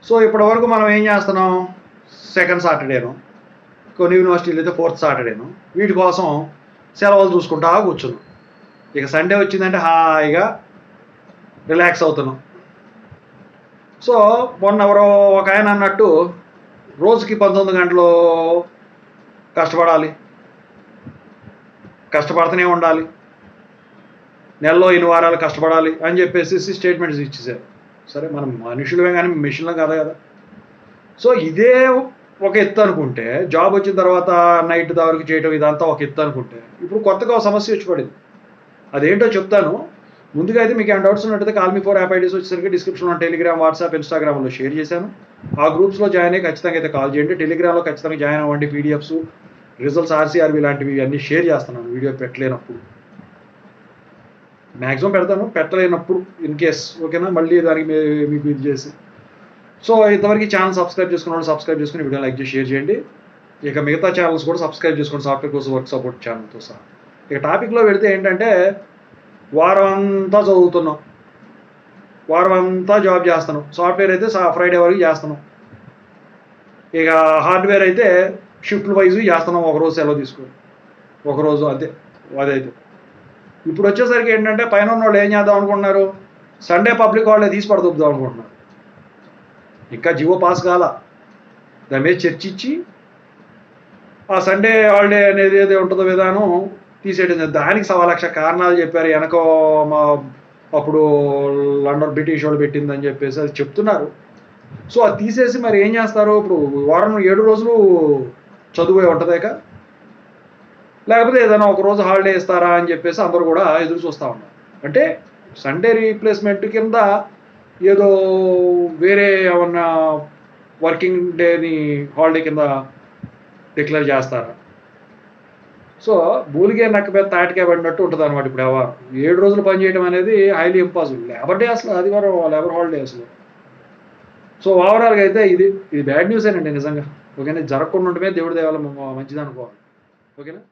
So ఇప్పటి వరకు మనం ఏం చేస్తున్నాం, సెకండ్ సాటర్డేను, కొన్ని యూనివర్సిటీలు అయితే ఫోర్త్ సాటర్డేను, వీటి కోసం సెలవులు చూసుకుంటా కూర్చున్నాం. ఇక సండే వచ్చిందంటే హాయిగా రిలాక్స్ అవుతున్నాం. సో మొన్న ఎవరో ఒక ఆయన అన్నట్టు రోజుకి 19 గంటలు కష్టపడాలి, కష్టపడుతూనే ఉండాలి, నెలలో 8 వారాలు కష్టపడాలి అని చెప్పేసి స్టేట్మెంట్స్ ఇచ్చేసారు. సరే మనం మనుషులమే కానీ మిషన్లం కదా కదా. సో ఇదే ఒక ఎత్తు అనుకుంటే, జాబ్ వచ్చిన తర్వాత నైట్ వరకు చేయటం ఇదంతా ఒక ఎత్తు అనుకుంటే, ఇప్పుడు కొత్తగా ఒక సమస్య వచ్చి పడింది. అదేంటో చెప్తాను. ముందుగా అయితే మీకు ఏమైనా డౌట్స్ ఉన్నట్టయితే call me for app IDs వచ్చేసరికి డిస్క్రిప్షన్లో టెలిగ్రామ్, వాట్సాప్, ఇన్స్టాగ్రామ్లో షేర్ చేశాను. ఆ గ్రూప్స్లో జాయిన్ అయ్యి ఖచ్చితంగా అయితే కాల్ చేయండి. టెలిగ్రామ్లో ఖచ్చితంగా జాయిన్ అవ్వండి. పీడిఎఫ్స్, రిజల్ట్స్, ఆర్సీఆర్బీ లాంటివి అన్నీ షేర్ చేస్తున్నాను వీడియో పెట్టలేనప్పుడు. మ్యాక్సిమం పెడతాను, పెట్టలేనప్పుడు ఇన్ కేస్. ఓకేనా, మళ్ళీ దానికి మీకు ఇది చేసి. సో ఇంతవరకు ఛానల్ సబ్స్క్రైబ్ చేసుకున్న వాళ్ళు సబ్స్క్రైబ్ చేసుకుని వీడియో లైక్ చేసి షేర్ చేయండి. ఇక మిగతా ఛానల్స్ కూడా సబ్స్క్రైబ్ చేసుకోండి, సాఫ్ట్వేర్ కోర్స్ వర్క్ సపోర్ట్ ఛానల్తో సహా. ఇక టాపిక్లో పెడితే ఏంటంటే, వారం అంతా చదువుతున్నాం, వారం అంతా జాబ్ చేస్తున్నాం. సాఫ్ట్వేర్ అయితే ఫ్రైడే వరకు చేస్తున్నాం. ఇక హార్డ్వేర్ అయితే షిఫ్ట్లు వైజ్ చేస్తున్నాం, ఒకరోజు సెలవు తీసుకొని, ఒకరోజు అంతే. అదైతే ఇప్పుడు వచ్చేసరికి ఏంటంటే, పైన ఉన్న వాళ్ళు ఏం చేద్దాం అనుకుంటున్నారు, సండే పబ్లిక్ హాలిడే తీసి పడదొప్పుదాం అనుకుంటున్నారు. ఇంకా జివో పాస్ కాల, దాని మీద చర్చించి ఆ సండే హాలిడే అనేది ఏదో ఉంటుందో విధానం తీసేయడం. దానికి 1,00,000 కారణాలు చెప్పారు. వెనక మా అప్పుడు లండన్ బ్రిటిష్ వాళ్ళు పెట్టిందని చెప్పేసి అది చెప్తున్నారు. సో అది తీసేసి మరి ఏం చేస్తారు, ఇప్పుడు వారం 7 రోజులు చదువే ఉంటుందేక, లేకపోతే ఏదైనా ఒక రోజు హాలిడే ఇస్తారా అని చెప్పేసి అందరూ కూడా ఎదురు చూస్తూ ఉన్నారు. అంటే సండే రీప్లేస్మెంట్ కింద ఏదో వేరే ఏమన్నా వర్కింగ్ డేని హాలిడే కింద డిక్లేర్ చేస్తారా. సో బూలిగే నక్క మీద తాటికే పడినట్టు ఉంటుంది అనమాట ఇప్పుడు వ్యవహారం. 7 రోజులు పనిచేయడం అనేది హైలీ ఇంపాసిబుల్. లేబర్ డే అసలు ఆదివారం లేబర్ హాలిడే అసలు. సో ఓవరాల్గా అయితే ఇది బ్యాడ్ న్యూస్ ఏనండి నిజంగా. ఓకేనా, జరగకుండా ఉండటమే దేవుడి దేవాల మంచిది అనుకోవాలి. ఓకేనా.